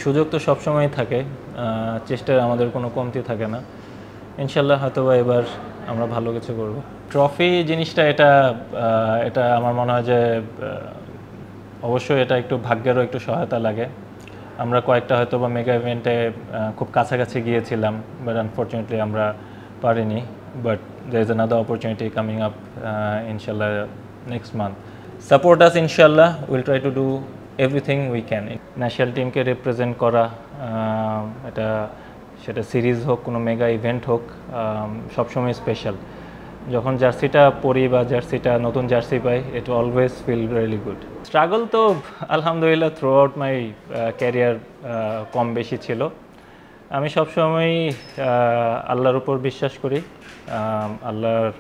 সুযোগ তো সবসময়ই থাকে, চেষ্টার আমাদের কোনো কমতি থাকে না। ইনশাল্লাহ হয়তোবা এবার আমরা ভালো কিছু করব। ট্রফি জিনিসটা এটা আমার মনে হয় যে অবশ্যই এটা একটু ভাগ্যেরও একটু সহায়তা লাগে। আমরা কয়েকটা হয়তোবা মেগা ইভেন্টে খুব কাছাকাছি গিয়েছিলাম, বাট আনফর্চুনেটলি আমরা পারিনি। But there is another opportunity coming up, inshallah, next month. Support us, inshallah. We'll try to do everything we can. National টিমকে রিপ্রেজেন্ট করা, এটা সেটা সিরিজ হোক, কোনো মেগা ইভেন্ট হোক, সবসময় স্পেশাল। যখন জার্সিটা পরি বা জার্সিটা নতুন জার্সি পাই, it always feel really good. Struggle তো আলহামদুলিল্লাহ থ্রু আউট মাই ক্যারিয়ার কম বেশি ছিল। আমি সবসময়ই আল্লাহর উপর বিশ্বাস করি, আল্লাহর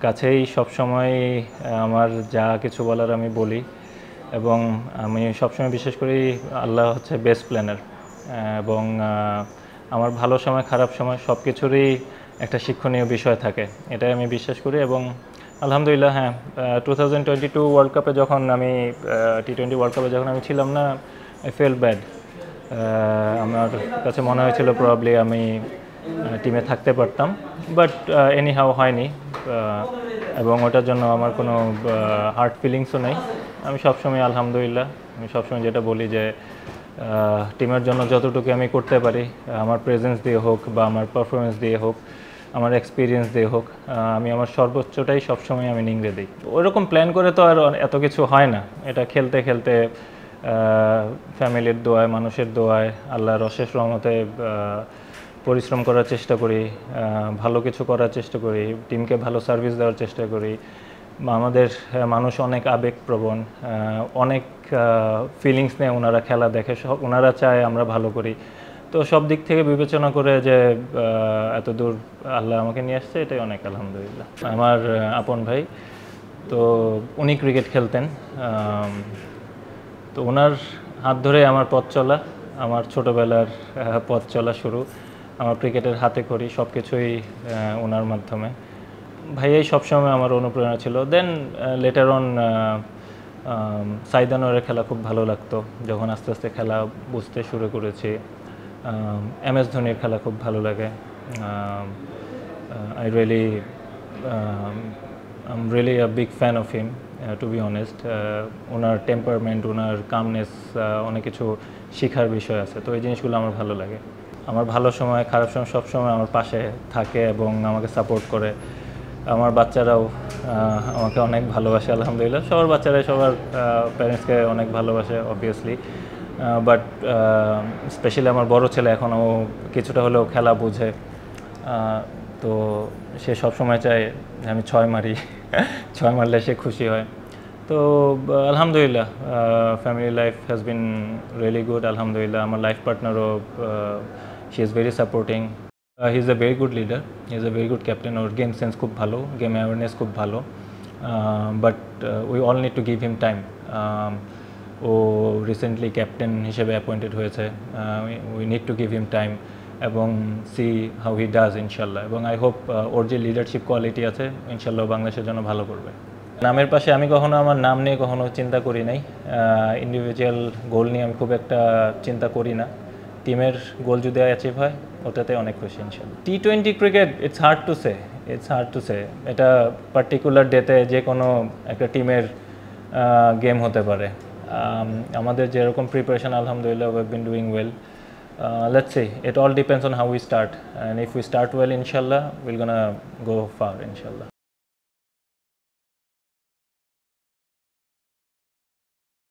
কাছেই সবসময় আমার যা কিছু বলার আমি বলি, এবং আমি সবসময় বিশ্বাস করি আল্লাহ হচ্ছে বেস্ট প্ল্যানার, এবং আমার ভালো সময় খারাপ সময় সব কিছুরই একটা শিক্ষণীয় বিষয় থাকে, এটাই আমি বিশ্বাস করি। এবং আলহামদুলিল্লাহ, হ্যাঁ, 2022 ওয়ার্ল্ড কাপে যখন আমি T20 ওয়ার্ল্ড কাপে যখন আমি ছিলাম না, আই ফেল ব্যাড। আমার কাছে মনে হয়েছিল প্রবাবলি আমি টিমে থাকতে পারতাম, বাট এনি হাউ হয়নি, এবং ওটার জন্য আমার কোনো হার্ট ফিলিংসও নেই। আমি সবসময় আলহামদুলিল্লাহ, আমি সবসময় যেটা বলি যে টিমের জন্য যতটুকু আমি করতে পারি, আমার প্রেজেন্স দিয়ে হোক বা আমার পারফরমেন্স দিয়ে হোক, আমার এক্সপিরিয়েন্স দিয়ে হোক, আমি আমার সর্বোচ্চটাই সবসময় আমি নিংড়ে দিই। ওইরকম প্ল্যান করে তো আর এত কিছু হয় না, এটা খেলতে খেলতে ফ্যামিলির দোয়ায়, মানুষের দোয়ায়, আল্লাহর অশেষ রহমতে পরিশ্রম করার চেষ্টা করি, ভালো কিছু করার চেষ্টা করি, টিমকে ভালো সার্ভিস দেওয়ার চেষ্টা করি। আমাদের মানুষ অনেক আবেগপ্রবণ, অনেক ফিলিংস নিয়ে ওনারা খেলা দেখে, ওনারা চায় আমরা ভালো করি। তো সব দিক থেকে বিবেচনা করে যে এত দূর আল্লাহ আমাকে নিয়ে আসছে, এটাই অনেক আলহামদুলিল্লাহ। আমার আপন ভাই, তো উনি ক্রিকেট খেলতেন, তো ওনার হাত ধরে আমার পথ চলা, আমার ছোটোবেলার পথ চলা শুরু। আমার ক্রিকেটের হাতে করি সব কিছুই ওনার মাধ্যমে। ভাইয়াই সবসময় আমার অনুপ্রেরণা ছিল। দেন লেটার অন সাইদ আনোয়ারের খেলা খুব ভালো লাগতো, যখন আস্তে আস্তে খেলা বুঝতে শুরু করেছি। MS ধোনির খেলা খুব ভালো লাগে। I'm really a big fan of him, to be honest. Owner temperament, owner calmness, অনেক কিছু শেখার বিষয় আছে, তো এই জিনিসগুলো আমার ভালো লাগে। আমার ভালো সময় খারাপ সময় সবসময় আমার পাশে থাকে এবং আমাকে সাপোর্ট করে। আমার বাচ্চারাও আমাকে অনেক ভালোবাসে আলহামদুলিল্লাহ। সবার বাচ্চারাই সবার প্যারেন্টসকে অনেক ভালোবাসে অবভিয়াসলি, বাট স্পেশালি আমার বড় ছেলে এখনও কিছুটা হলেও খেলা বোঝে, তো সে সবসময় চায় আমি 6 মারি, 6 মারলে সে খুশি হয়। তো আলহামদুলিল্লাহ, family life has been really good আলহামদুলিল্লাহ। আমার লাইফ পার্টনারও she is very supporting. He is a very good leader, he is a very good captain. ওর গেম সেন্স খুব ভালো, গেম অ্যাওয়ারনেস খুব ভালো, but we all need to give him time. ও recently captain হিসেবে appointed হয়েছে, we need to give him time এবং see how he does ইনশাল্লাহ। এবং আই হোপ ওর যে লিডারশিপ কোয়ালিটি আছে ইনশাল্লাহ বাংলাদেশের জন্য ভালো করবে। নামের পাশে আমি কখনো আমার নাম নিয়ে কখনো চিন্তা করি নাই, ইন্ডিভিজুয়াল গোল নিয়ে আমি খুব একটা চিন্তা করি না। টিমের গোল যদি অ্যাচিভ হয় ওটাতে অনেক খুশি ইনশাল্লাহ। T20 cricket it's hard to say. এটা পার্টিকুলার ডেতে যে কোনো একটা টিমের গেম হতে পারে। আমাদের যেরকম প্রিপারেশন আলহামদুলিল্লাহ we have been doing well. Let's see, it all depends on how we start, and if we start well inshallah we're gonna go far inshallah.